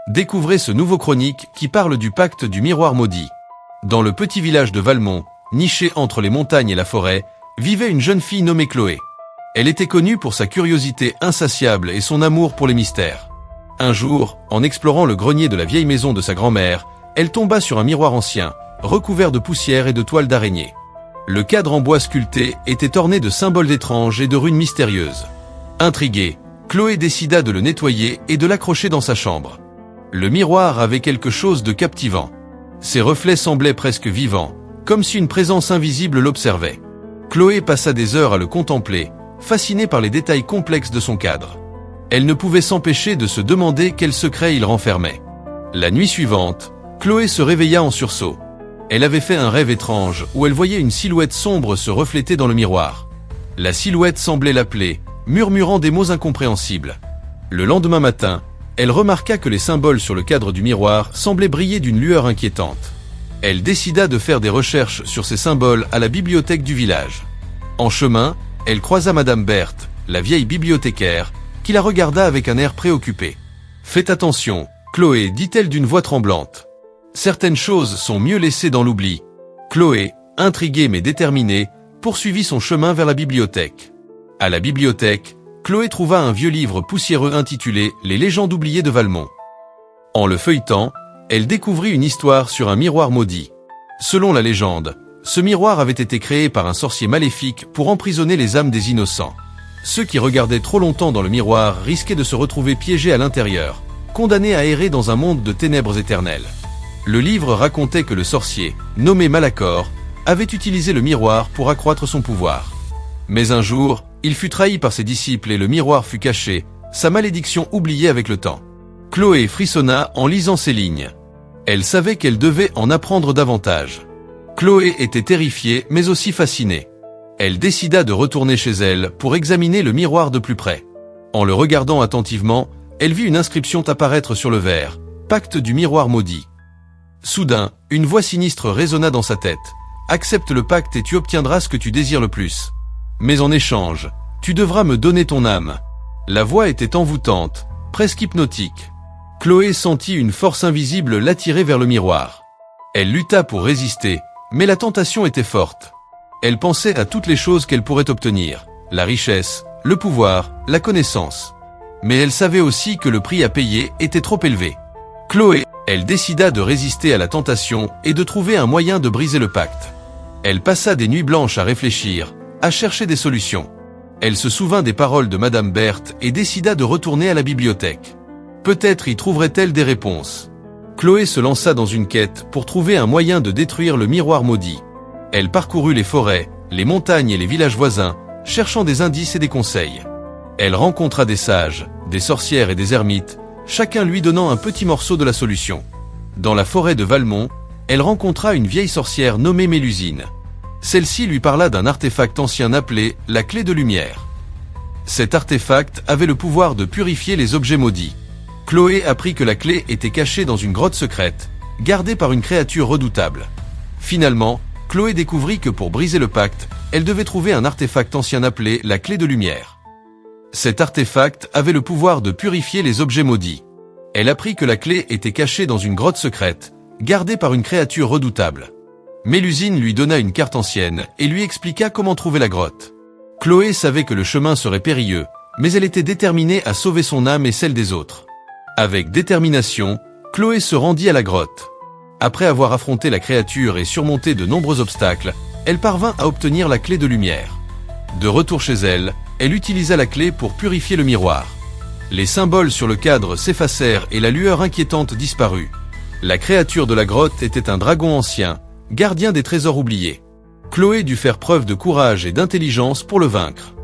Découvrez ce nouveau chronique qui parle du pacte du miroir maudit. Dans le petit village de Valmont, niché entre les montagnes et la forêt, vivait une jeune fille nommée Chloé. Elle était connue pour sa curiosité insatiable et son amour pour les mystères. Un jour, en explorant le grenier de la vieille maison de sa grand-mère, elle tomba sur un miroir ancien, recouvert de poussière et de toiles d'araignée. Le cadre en bois sculpté était orné de symboles étranges et de runes mystérieuses. Intriguée, Chloé décida de le nettoyer et de l'accrocher dans sa chambre. Le miroir avait quelque chose de captivant. Ses reflets semblaient presque vivants, comme si une présence invisible l'observait. Chloé passa des heures à le contempler, fascinée par les détails complexes de son cadre. Elle ne pouvait s'empêcher de se demander quel secret il renfermait. La nuit suivante, Chloé se réveilla en sursaut. Elle avait fait un rêve étrange où elle voyait une silhouette sombre se refléter dans le miroir. La silhouette semblait l'appeler, murmurant des mots incompréhensibles. Le lendemain matin, elle remarqua que les symboles sur le cadre du miroir semblaient briller d'une lueur inquiétante. Elle décida de faire des recherches sur ces symboles à la bibliothèque du village. En chemin, elle croisa Madame Berthe, la vieille bibliothécaire, qui la regarda avec un air préoccupé. « Faites attention, Chloé, dit-elle d'une voix tremblante. Certaines choses sont mieux laissées dans l'oubli. » Chloé, intriguée mais déterminée, poursuivit son chemin vers la bibliothèque. À la bibliothèque, Chloé trouva un vieux livre poussiéreux intitulé « Les légendes oubliées de Valmont ». En le feuilletant, elle découvrit une histoire sur un miroir maudit. Selon la légende, ce miroir avait été créé par un sorcier maléfique pour emprisonner les âmes des innocents. Ceux qui regardaient trop longtemps dans le miroir risquaient de se retrouver piégés à l'intérieur, condamnés à errer dans un monde de ténèbres éternelles. Le livre racontait que le sorcier, nommé Malacor, avait utilisé le miroir pour accroître son pouvoir. Mais un jour, il fut trahi par ses disciples et le miroir fut caché, sa malédiction oubliée avec le temps. Chloé frissonna en lisant ces lignes. Elle savait qu'elle devait en apprendre davantage. Chloé était terrifiée mais aussi fascinée. Elle décida de retourner chez elle pour examiner le miroir de plus près. En le regardant attentivement, elle vit une inscription apparaître sur le verre, « Pacte du miroir maudit ». Soudain, une voix sinistre résonna dans sa tête. « Accepte le pacte et tu obtiendras ce que tu désires le plus. Mais en échange, tu devras me donner ton âme. » La voix était envoûtante, presque hypnotique. Chloé sentit une force invisible l'attirer vers le miroir. Elle lutta pour résister, mais la tentation était forte. Elle pensait à toutes les choses qu'elle pourrait obtenir, la richesse, le pouvoir, la connaissance. Mais elle savait aussi que le prix à payer était trop élevé. Chloé, elle décida de résister à la tentation et de trouver un moyen de briser le pacte. Elle passa des nuits blanches à réfléchir, à chercher des solutions. Elle se souvint des paroles de Madame Berthe et décida de retourner à la bibliothèque. Peut-être y trouverait-elle des réponses. Chloé se lança dans une quête pour trouver un moyen de détruire le miroir maudit. Elle parcourut les forêts, les montagnes et les villages voisins, cherchant des indices et des conseils. Elle rencontra des sages, des sorcières et des ermites, chacun lui donnant un petit morceau de la solution. Dans la forêt de Valmont, elle rencontra une vieille sorcière nommée Mélusine. Celle-ci lui parla d'un artefact ancien appelé la clé de lumière. Cet artefact avait le pouvoir de purifier les objets maudits. Chloé apprit que la clé était cachée dans une grotte secrète, gardée par une créature redoutable. Finalement, Chloé découvrit que pour briser le pacte, elle devait trouver un artefact ancien appelé la clé de lumière. Cet artefact avait le pouvoir de purifier les objets maudits. Elle apprit que la clé était cachée dans une grotte secrète, gardée par une créature redoutable. Mélusine lui donna une carte ancienne et lui expliqua comment trouver la grotte. Chloé savait que le chemin serait périlleux, mais elle était déterminée à sauver son âme et celle des autres. Avec détermination, Chloé se rendit à la grotte. Après avoir affronté la créature et surmonté de nombreux obstacles, elle parvint à obtenir la clé de lumière. De retour chez elle, elle utilisa la clé pour purifier le miroir. Les symboles sur le cadre s'effacèrent et la lueur inquiétante disparut. La créature de la grotte était un dragon ancien, gardien des trésors oubliés. Chloé dut faire preuve de courage et d'intelligence pour le vaincre.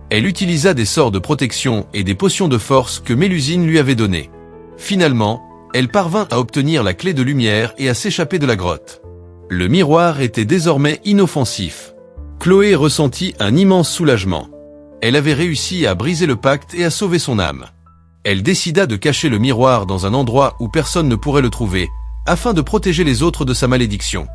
Elle utilisa des sorts de protection et des potions de force que Mélusine lui avait données. Finalement, elle parvint à obtenir la clé de lumière et à s'échapper de la grotte. Le miroir était désormais inoffensif. Chloé ressentit un immense soulagement. Elle avait réussi à briser le pacte et à sauver son âme. Elle décida de cacher le miroir dans un endroit où personne ne pourrait le trouver, afin de protéger les autres de sa malédiction.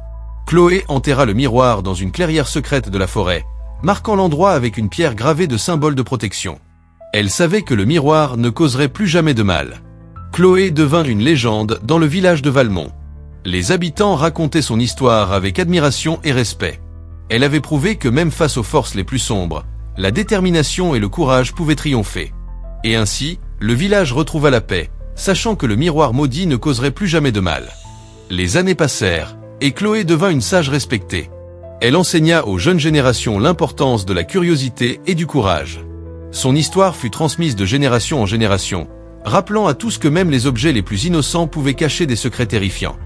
Chloé enterra le miroir dans une clairière secrète de la forêt, marquant l'endroit avec une pierre gravée de symboles de protection. Elle savait que le miroir ne causerait plus jamais de mal. Chloé devint une légende dans le village de Valmont. Les habitants racontaient son histoire avec admiration et respect. Elle avait prouvé que même face aux forces les plus sombres, la détermination et le courage pouvaient triompher. Et ainsi, le village retrouva la paix, sachant que le miroir maudit ne causerait plus jamais de mal. Les années passèrent, et Chloé devint une sage respectée. Elle enseigna aux jeunes générations l'importance de la curiosité et du courage. Son histoire fut transmise de génération en génération, rappelant à tous que même les objets les plus innocents pouvaient cacher des secrets terrifiants.